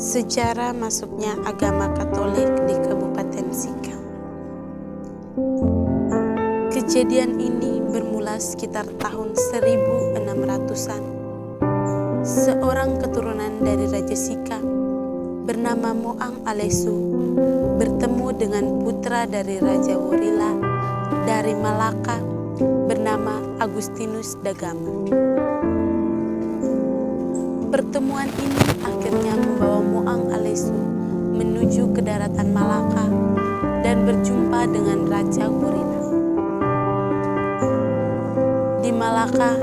Sejarah masuknya agama Katolik di Kabupaten Sika. Kejadian ini bermula sekitar tahun 1600-an. Seorang keturunan dari Raja Sika bernama Moang Alesu bertemu dengan putra dari Raja Worila dari Malaka bernama Agustinus Dagama. Pertemuan ini akhirnya membawa Moang Alesu menuju ke daratan Malaka dan berjumpa dengan Raja Worila. Di Malaka,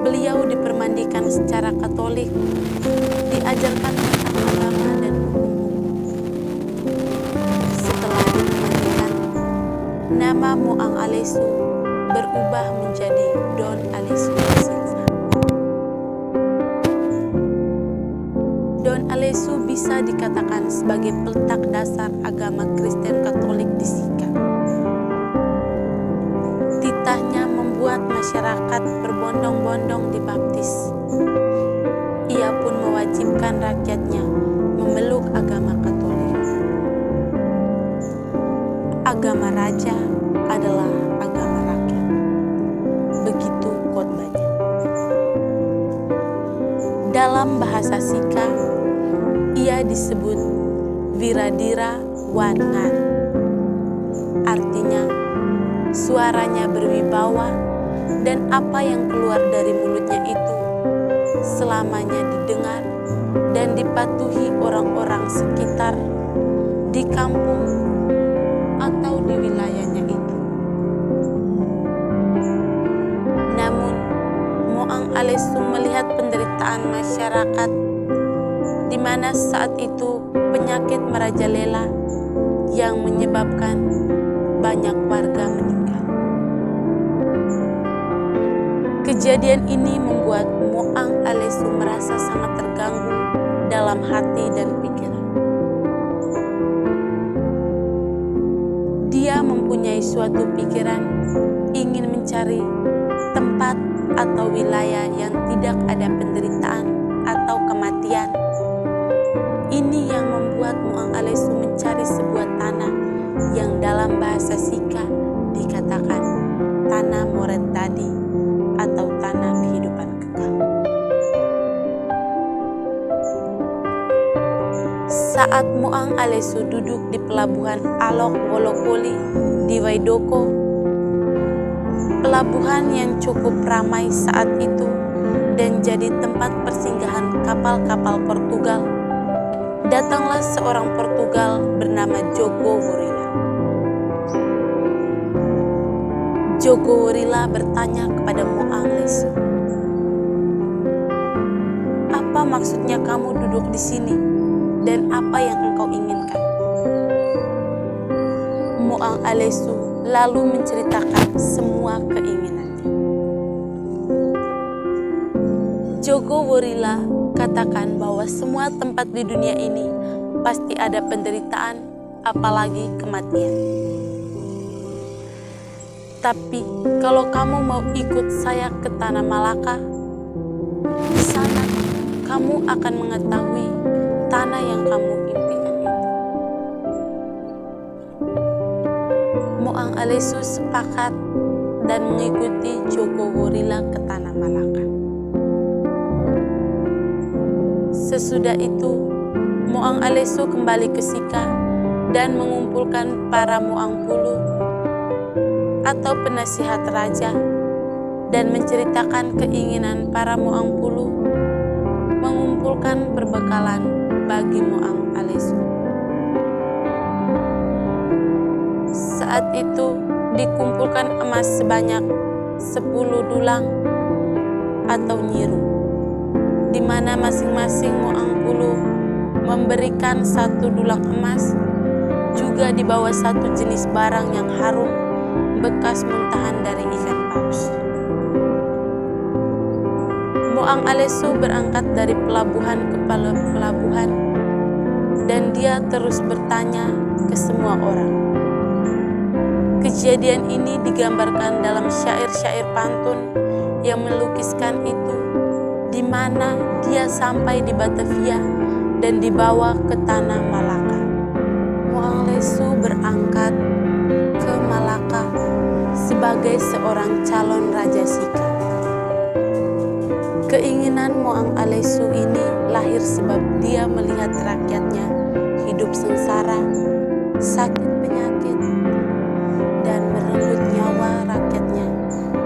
beliau dipermandikan secara Katolik, diajarkan tentang agama dan hukum. Setelah dipermandikan, nama Moang Alesu berubah menjadi Don Alesu Silva. Don Alesu bisa dikatakan sebagai peletak dasar agama Kristen Katolik di Sika. Titahnya membuat masyarakat berbondong-bondong dibaptis. Ia pun mewajibkan rakyatnya memeluk agama Katolik. Agama raja adalah agama rakyat. Begitu khotbahnya. Dalam bahasa Sika, ia disebut Wiradira Wangan. Artinya, suaranya berwibawa dan apa yang keluar dari mulutnya itu selamanya didengar dan dipatuhi orang-orang sekitar di kampung atau di wilayahnya itu. Namun, Moang Alesu melihat penderitaan masyarakat di mana saat itu penyakit merajalela yang menyebabkan banyak warga meninggal. Kejadian ini membuat Moang Alesu merasa sangat terganggu dalam hati dan pikiran. Dia mempunyai suatu pikiran ingin mencari tempat atau wilayah yang tidak ada penderitaan atau kematian. Ini yang membuat Moang Alesu mencari sebuah tanah yang dalam bahasa Sika dikatakan tanah Morentadi atau tanah kehidupan kekal. Saat Moang Alesu duduk di pelabuhan Alok Wolokoli di Waidoko, pelabuhan yang cukup ramai saat itu dan jadi tempat persinggahan kapal-kapal Portugal, datanglah seorang Portugal bernama Jogo Worila. Jogo Worila bertanya kepada Moang Alesu, "Apa maksudnya kamu duduk di sini dan apa yang engkau inginkan?" Moang Alesu lalu menceritakan semua keinginannya. Jogo Worila katakan bahwa semua tempat di dunia ini pasti ada penderitaan, apalagi kematian. Tapi kalau kamu mau ikut saya ke tanah Malaka, di sana kamu akan mengetahui tanah yang kamu impikan itu. Moang Alesu sepakat dan mengikuti Jogo Worila ke tanah Malaka. Sesudah itu, Moang Alesu kembali ke Sika dan mengumpulkan para Moang Pulu atau penasihat raja dan menceritakan keinginan para Moang Pulu mengumpulkan perbekalan bagi Moang Alesu. Saat itu dikumpulkan emas sebanyak 10 dulang atau nyiru, di mana masing-masing Moang Pulu memberikan 1 dulang emas, juga dibawa 1 jenis barang yang harum bekas muntahan dari ikan paus. Moang Alesu berangkat dari pelabuhan ke pelabuhan dan dia terus bertanya ke semua orang. Kejadian ini digambarkan dalam syair-syair pantun yang melukiskan itu, di mana dia sampai di Batavia dan dibawa ke tanah Malaka. Moang Lesu berangkat ke Malaka sebagai seorang calon Raja Sika. Keinginan Moang Alesu ini lahir sebab dia melihat rakyatnya hidup sengsara, sakit penyakit, dan merenggut nyawa rakyatnya,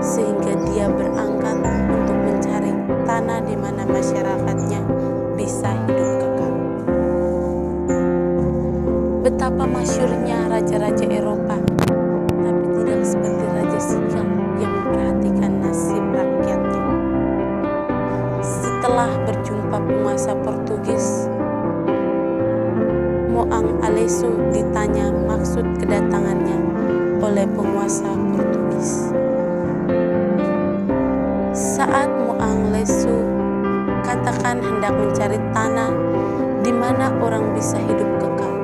sehingga dia berangkat untuk mencari tanah di mana masyarakatnya bisa hidup kekal. Betapa masyhurnya raja-raja Eropa, tapi tidak seperti Raja Sika yang memperhatikan nasib rakyatnya. Setelah berjumpa penguasa Portugis, Moang Alesu ditanya maksud kedatangannya oleh penguasa Portugis. Saat Moang Lesu katakan hendak mencari tanah di mana orang bisa hidup kekal,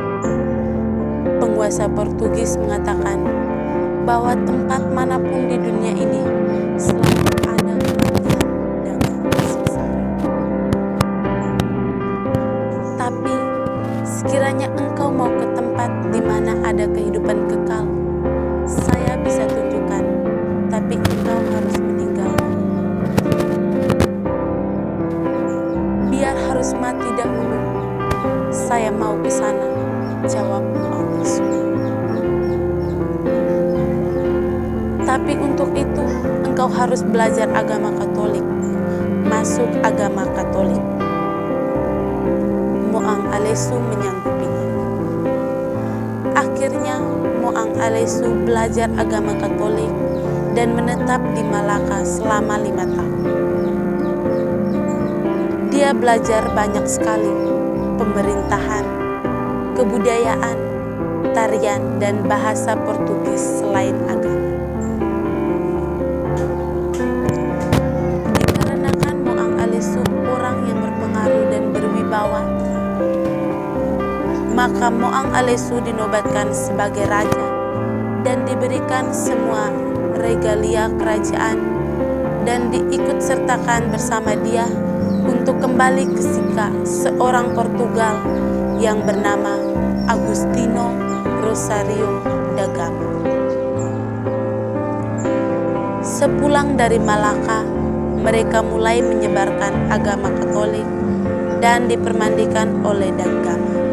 penguasa Portugis mengatakan bahwa tempat manapun di dunia ini selalu ada kematian dan sengsara. Tapi sekiranya engkau mau ke tempat di mana ada kehidupan kekal, saya bisa tunjukkan, tapi engkau harus meninggal. Biar harus mati dahulu, saya mau ke sana, jawab Moang Lesu. Tapi untuk itu, engkau harus belajar agama Katolik, masuk agama Katolik. Moang Alesu menyanggupinya. Akhirnya, Moang Alesu belajar agama Katolik dan menetap di Malaka selama 5 tahun. Dia belajar banyak sekali pemerintahan, kebudayaan, tarian, dan bahasa Portugis selain agama. Dikarenakan Moang Alesu orang yang berpengaruh dan berwibawa, maka Moang Alesu dinobatkan sebagai raja dan diberikan semua regalia kerajaan dan diikut sertakan bersama dia untuk kembali ke Sika, seorang Portugal yang bernama Agostinho Rosario da Gama. Sepulang dari Malaka, mereka mulai menyebarkan agama Katolik dan dipermandikan oleh da Gama.